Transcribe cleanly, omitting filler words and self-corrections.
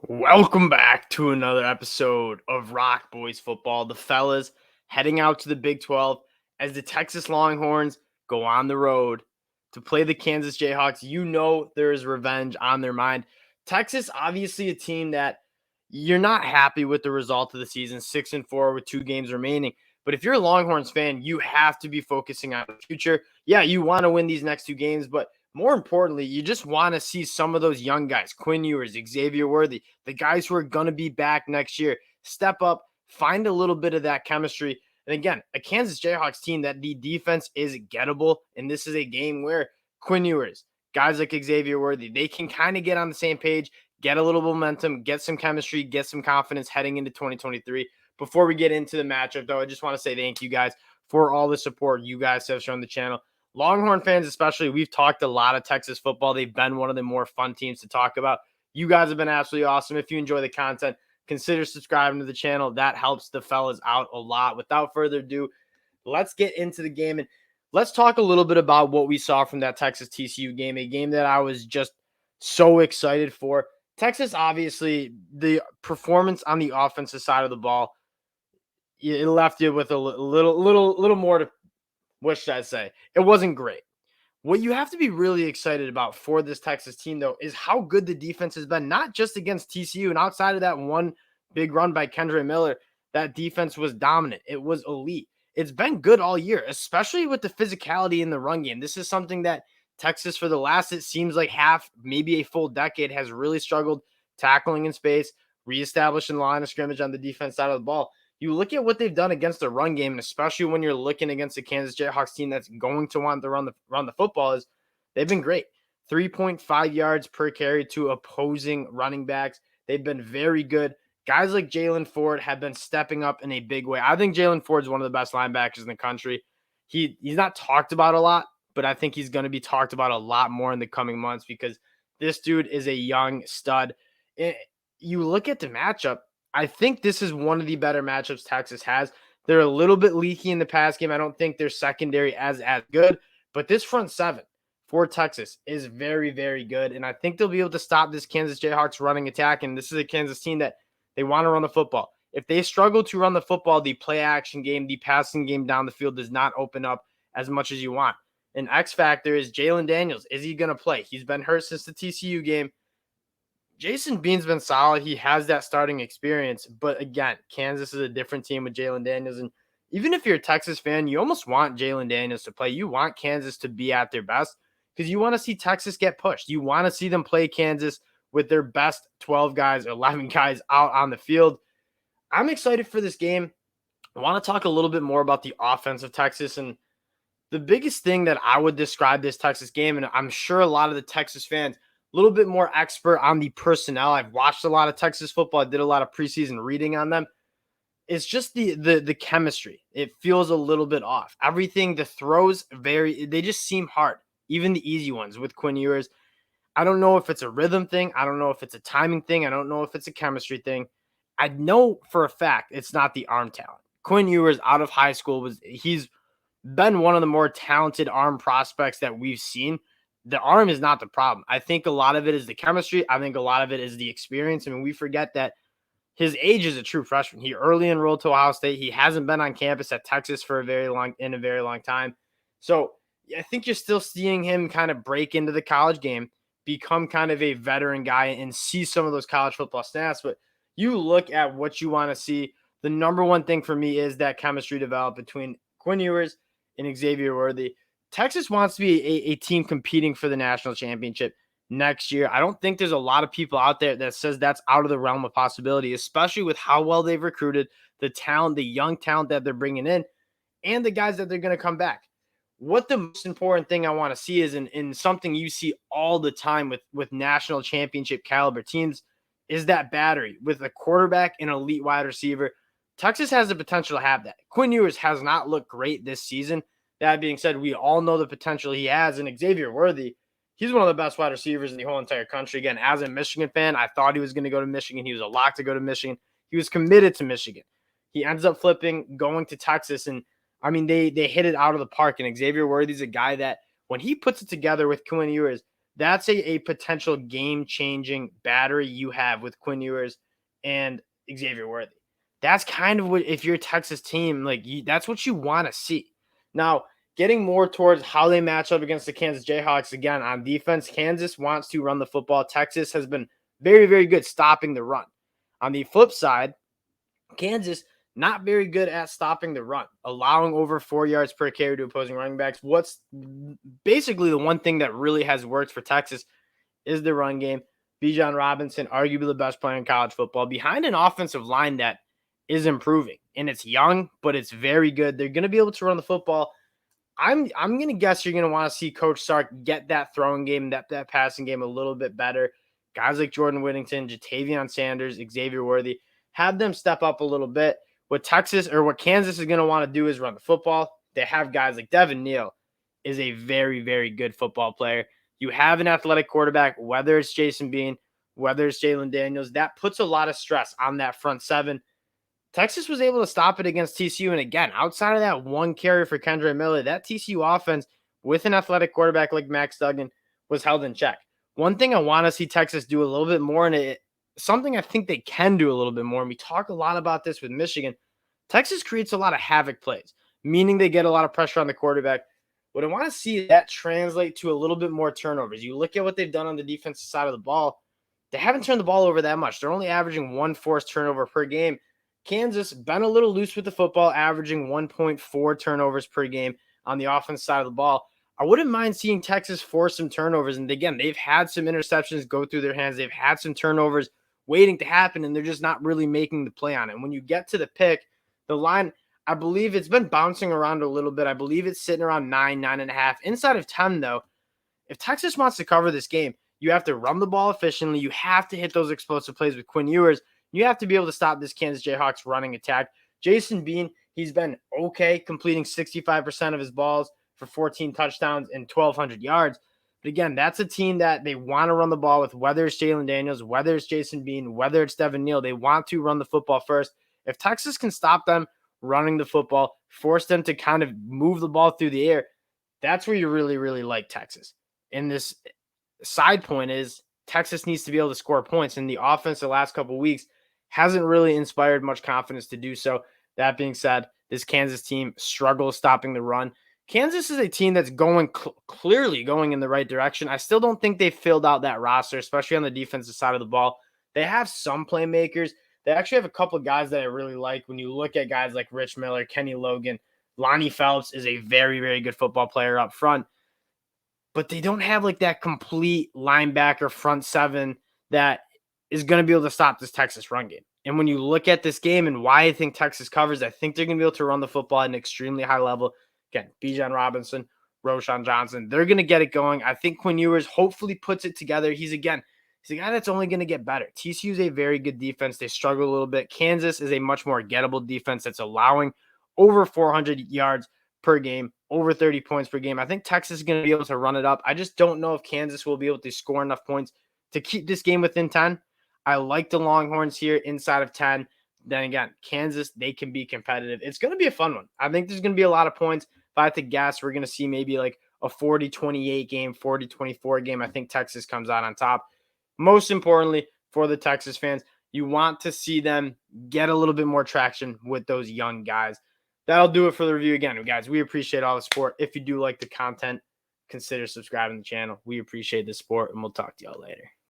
Welcome back to another episode of ROC Boys football. The fellas heading out to the Big 12 as the Texas Longhorns go on the road to play the Kansas Jayhawks. You know there is revenge on their mind. Texas, obviously a team that you're not happy with the result of the season, 6-4 with 2 games remaining. But if you're a Longhorns fan, you have to be focusing on the future. Yeah, you want to win these next 2 games, but more importantly, you just want to see some of those young guys, Quinn Ewers, Xavier Worthy, the guys who are going to be back next year, step up, find a little bit of that chemistry. And again, a Kansas Jayhawks team that the defense is gettable. And this is a game where Quinn Ewers, guys like Xavier Worthy, they can kind of get on the same page, get a little momentum, get some chemistry, get some confidence heading into 2023. Before we get into the matchup, though, I just want to say thank you guys for all the support you guys have shown the channel. Longhorn fans, especially, we've talked a lot of Texas football. They've been one of the more fun teams to talk about. You guys have been absolutely awesome. If you enjoy the content, consider subscribing to the channel. That helps the fellas out a lot. Without further ado, let's get into the game and let's talk a little bit about what we saw from that Texas TCU game, a game that I was just so excited for. Texas, obviously, the performance on the offensive side of the ball, it left you with a little more to, what should I say? It wasn't great. What you have to be really excited about for this Texas team, though, is how good the defense has been, not just against TCU. And outside of that one big run by Kendre Miller, that defense was dominant. It was elite. It's been good all year, especially with the physicality in the run game. This is something that Texas, for the last, it seems like half, maybe a full decade, has really struggled tackling in space, reestablishing the line of scrimmage on the defense side of the ball. You look at what they've done against the run game, and especially when you're looking against the Kansas Jayhawks team that's going to want to run the football, is they've been great. 3.5 yards per carry to opposing running backs. They've been very good. Guys like Jalen Ford have been stepping up in a big way. I think Jalen Ford is one of the best linebackers in the country. He's not talked about a lot, but I think he's going to be talked about a lot more in the coming months because this dude is a young stud. You look at the matchup, I think this is one of the better matchups Texas has. They're a little bit leaky in the pass game. I don't think their secondary as good, but this front seven for Texas is very, very good. And I think they'll be able to stop this Kansas Jayhawks running attack. And this is a Kansas team that they want to run the football. If they struggle to run the football, the play action game, the passing game down the field does not open up as much as you want. An X factor is Jalen Daniels. Is he going to play? He's been hurt since the TCU game. Jason Bean's been solid. He has that starting experience. But again, Kansas is a different team with Jalen Daniels. And even if you're a Texas fan, you almost want Jalen Daniels to play. You want Kansas to be at their best because you want to see Texas get pushed. You want to see them play Kansas with their best 12 guys or 11 guys out on the field. I'm excited for this game. I want to talk a little bit more about the offense of Texas. And the biggest thing that I would describe this Texas game, and I'm sure a lot of the Texas fans, a little bit more expert on the personnel. I've watched a lot of Texas football. I did a lot of preseason reading on them. It's just the chemistry. It feels a little bit off. Everything, the throws, they just seem hard. Even the easy ones with Quinn Ewers. I don't know if it's a rhythm thing. I don't know if it's a timing thing. I don't know if it's a chemistry thing. I know for a fact it's not the arm talent. Quinn Ewers out of high school he's been one of the more talented arm prospects that we've seen. The arm is not the problem. I think a lot of it is the chemistry. I think a lot of it is the experience. I mean, we forget that his age is a true freshman. He early enrolled to Ohio State. He hasn't been on campus at Texas for a very long time. So I think you're still seeing him kind of break into the college game, become kind of a veteran guy and see some of those college football snaps. But you look at what you want to see. The number one thing for me is that chemistry develop between Quinn Ewers and Xavier Worthy. Texas wants to be a team competing for the national championship next year. I don't think there's a lot of people out there that says that's out of the realm of possibility, especially with how well they've recruited, the talent, the young talent that they're bringing in, and the guys that they're going to come back. What the most important thing I want to see is in something you see all the time with national championship caliber teams is that battery with a quarterback and elite wide receiver. Texas has the potential to have that. Quinn Ewers has not looked great this season. That being said, we all know the potential he has. And Xavier Worthy, he's one of the best wide receivers in the whole entire country. Again, as a Michigan fan, I thought he was going to go to Michigan. He was a lock to go to Michigan. He was committed to Michigan. He ends up flipping, going to Texas. And, I mean, they hit it out of the park. And Xavier Worthy's a guy that when he puts it together with Quinn Ewers, that's a potential game-changing battery you have with Quinn Ewers and Xavier Worthy. That's kind of what, if you're a Texas team, like that's what you want to see. Now, getting more towards how they match up against the Kansas Jayhawks, again, on defense, Kansas wants to run the football. Texas has been very, very good stopping the run. On the flip side, Kansas, not very good at stopping the run, allowing over 4 yards per carry to opposing running backs. What's basically the one thing that really has worked for Texas is the run game. Bijan Robinson, arguably the best player in college football, behind an offensive line that is improving. And it's young, but it's very good. They're going to be able to run the football. I'm going to guess you're going to want to see Coach Sark get that throwing game, that passing game a little bit better. Guys like Jordan Whittington, Jatavion Sanders, Xavier Worthy, have them step up a little bit. What Kansas is going to want to do is run the football. They have guys like Devin Neal is a very, very good football player. You have an athletic quarterback, whether it's Jason Bean, whether it's Jalen Daniels, that puts a lot of stress on that front seven. Texas was able to stop it against TCU. And again, outside of that one carry for Kendre Miller, that TCU offense with an athletic quarterback like Max Duggan was held in check. One thing I want to see Texas do a little bit more, and something I think they can do a little bit more, and we talk a lot about this with Michigan, Texas creates a lot of havoc plays, meaning they get a lot of pressure on the quarterback. What I want to see is that translate to a little bit more turnovers. You look at what they've done on the defensive side of the ball, they haven't turned the ball over that much. They're only averaging one forced turnover per game. Kansas been a little loose with the football, averaging 1.4 turnovers per game on the offense side of the ball. I wouldn't mind seeing Texas force some turnovers. And again, they've had some interceptions go through their hands. They've had some turnovers waiting to happen, and they're just not really making the play on it. And when you get to the pick, the line, I believe it's been bouncing around a little bit. I believe it's sitting around 9.5. Inside of 10, though, if Texas wants to cover this game, you have to run the ball efficiently. You have to hit those explosive plays with Quinn Ewers. You have to be able to stop this Kansas Jayhawks running attack. Jason Bean, he's been okay, completing 65% of his balls for 14 touchdowns and 1,200 yards. But again, that's a team that they want to run the ball with, whether it's Jalen Daniels, whether it's Jason Bean, whether it's Devin Neal. They want to run the football first. If Texas can stop them running the football, force them to kind of move the ball through the air, that's where you really, really like Texas. And this side point is Texas needs to be able to score points. And the offense the last couple of weeks hasn't really inspired much confidence to do so. That being said, this Kansas team struggles stopping the run. Kansas is a team that's going clearly going in the right direction. I still don't think they've filled out that roster, especially on the defensive side of the ball. They have some playmakers. They actually have a couple of guys that I really like. When you look at guys like Rich Miller, Kenny Logan, Lonnie Phelps is a very, very good football player up front. But they don't have like that complete linebacker front seven that is going to be able to stop this Texas run game. And when you look at this game and why I think Texas covers, I think they're going to be able to run the football at an extremely high level. Again, Bijan Robinson, Roschon Johnson, they're going to get it going. I think Quinn Ewers hopefully puts it together. He's a guy that's only going to get better. TCU is a very good defense. They struggle a little bit. Kansas is a much more gettable defense that's allowing over 400 yards per game, over 30 points per game. I think Texas is going to be able to run it up. I just don't know if Kansas will be able to score enough points to keep this game within 10. I like the Longhorns here inside of 10. Then again, Kansas, they can be competitive. It's going to be a fun one. I think there's going to be a lot of points. If I had to guess, we're going to see maybe like a 40-28 game, 40-24 game. I think Texas comes out on top. Most importantly, for the Texas fans, you want to see them get a little bit more traction with those young guys. That'll do it for the review again, guys. We appreciate all the support. If you do like the content, consider subscribing to the channel. We appreciate the support, and we'll talk to y'all later.